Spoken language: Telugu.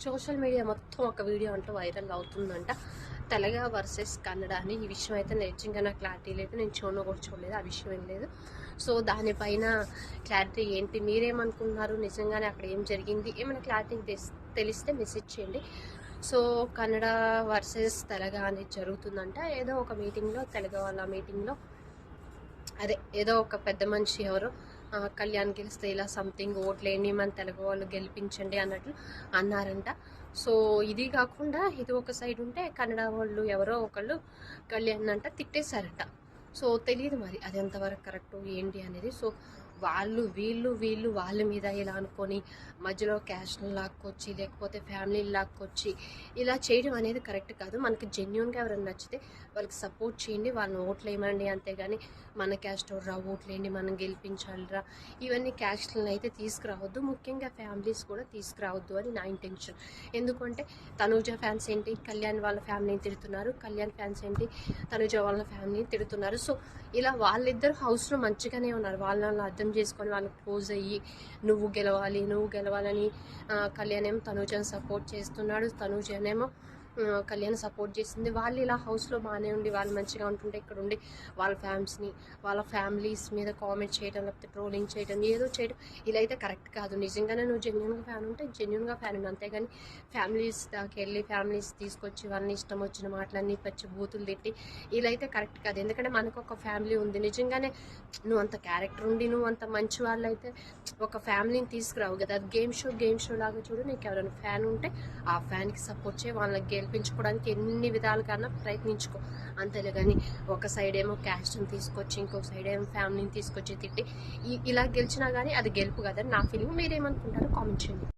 సోషల్ మీడియా మొత్తం ఒక వీడియో అంటూ వైరల్ అవుతుందంట. తెలగ వర్సెస్ కన్నడ అని. ఈ విషయం అయితే నిజంగా నాకు క్లారిటీ లేదు, నేను కూడా చూడలేదు, ఆ విషయం ఏం లేదు. సో దానిపైన క్లారిటీ ఏంటి, మీరేమనుకుంటున్నారు, నిజంగానే అక్కడ ఏం జరిగింది, ఏమైనా క్లారిటీ తెలిస్తే మెసేజ్ చేయండి. సో కన్నడ వర్సెస్ తెలగ అనేది జరుగుతుందంట. ఏదో ఒక మీటింగ్లో, తెలగ వాళ్ళ మీటింగ్లో, అదే ఏదో ఒక పెద్ద మనిషి ఎవరో కళ్యాణ్ గెలిస్తే ఇలా సంథింగ్ ఓట్లేండి, మన తెలుగు వాళ్ళు గెలిపించండి అన్నట్లు అన్నారంట. సో ఇది కాకుండా ఇది ఒక సైడ్ ఉంటే కన్నడ వాళ్ళు ఎవరో ఒకళ్ళు కళ్యాణ్ అంట తిట్టేశారంట. సో తెలియదు మరి అది ఎంతవరకు కరెక్ట్ ఏంటి అనేది. సో వాళ్ళు వీళ్ళు వాళ్ళ మీద ఇలా అనుకొని మధ్యలో క్యాస్ట్ని లాక్కొచ్చి లేకపోతే ఫ్యామిలీని లాక్కొచ్చి ఇలా చేయడం అనేది కరెక్ట్ కాదు. మనకి జెన్యున్గా ఎవరైనా నచ్చితే వాళ్ళకి సపోర్ట్ చేయండి, వాళ్ళని ఓట్లు వేయమండి. అంతేగాని మన క్యాస్ట్ రా ఓట్లేండి మనం గెలిపించాలిరా ఇవన్నీ క్యాస్ట్లను అయితే తీసుకురావద్దు, ముఖ్యంగా ఫ్యామిలీస్ కూడా తీసుకురావద్దు అని నా ఇంటెన్షన్. ఎందుకంటే తనూజ ఫ్యాన్స్ ఏంటి కళ్యాణ్ వాళ్ళ ఫ్యామిలీని తిడుతున్నారు, కళ్యాణ్ ఫ్యాన్స్ ఏంటి తనూజ వాళ్ళ ఫ్యామిలీని తిడుతున్నారు. సో ఇలా వాళ్ళిద్దరు హౌస్లో మంచిగానే ఉన్నారు, వాళ్ళని అర్థం చేసుకొని వాళ్ళు క్లోజ్ అయ్యి నువ్వు గెలవాలని కళ్యాణ్ ఏమో తనూజని సపోర్ట్ చేస్తున్నాడు, తనూజనేమో కళ్యాణ్ సపోర్ట్ చేసింది. వాళ్ళు ఇలా హౌస్లో బాగానే ఉండి వాళ్ళు మంచిగా ఉంటుంటే ఇక్కడ ఉండి వాళ్ళ ఫ్యామిలీస్ మీద కామెంట్ చేయడం, లేకపోతే ట్రోలింగ్ చేయడం, ఏదో చేయడం ఇలా అయితే కరెక్ట్ కాదు. నిజంగానే నువ్వు జెన్యున్గా ఫ్యాన్ ఉంటే జెన్యున్గా ఫ్యాన్ ఉంది, అంతేగాని ఫ్యామిలీస్ దాకా వెళ్ళి ఫ్యామిలీస్ తీసుకొచ్చి వాళ్ళని ఇష్టం వచ్చిన మాటలన్నీ పచ్చి బూతులు తిట్టి ఇలా అయితే కరెక్ట్ కాదు. ఎందుకంటే మనకు ఒక ఫ్యామిలీ ఉంది. నిజంగానే నువ్వు అంత క్యారెక్టర్ ఉండి నువ్వు అంత మంచి వాళ్ళు అయితే ఒక ఫ్యామిలీని తీసుకురావు కదా. అది గేమ్ షో లాగా చూడు. నీకు ఎవరైనా ఫ్యాన్ ఉంటే ఆ ఫ్యాన్కి సపోర్ట్ చేయి, వాళ్ళకి గెలిపించుకోవడానికి ఎన్ని విధాలుగా ప్రయత్నించుకో, అంతేలే. కానీ ఒక సైడ్ ఏమో క్యాస్ట్ని తీసుకొచ్చి ఇంకొక సైడ్ ఏమో ఫ్యామిలీని తీసుకొచ్చి తిట్టి ఇలా గెలిచినా కానీ అది గెలుపు కదని నా ఫీలింగ్. మీరేమనుకుంటారో కామెంట్ చేయండి.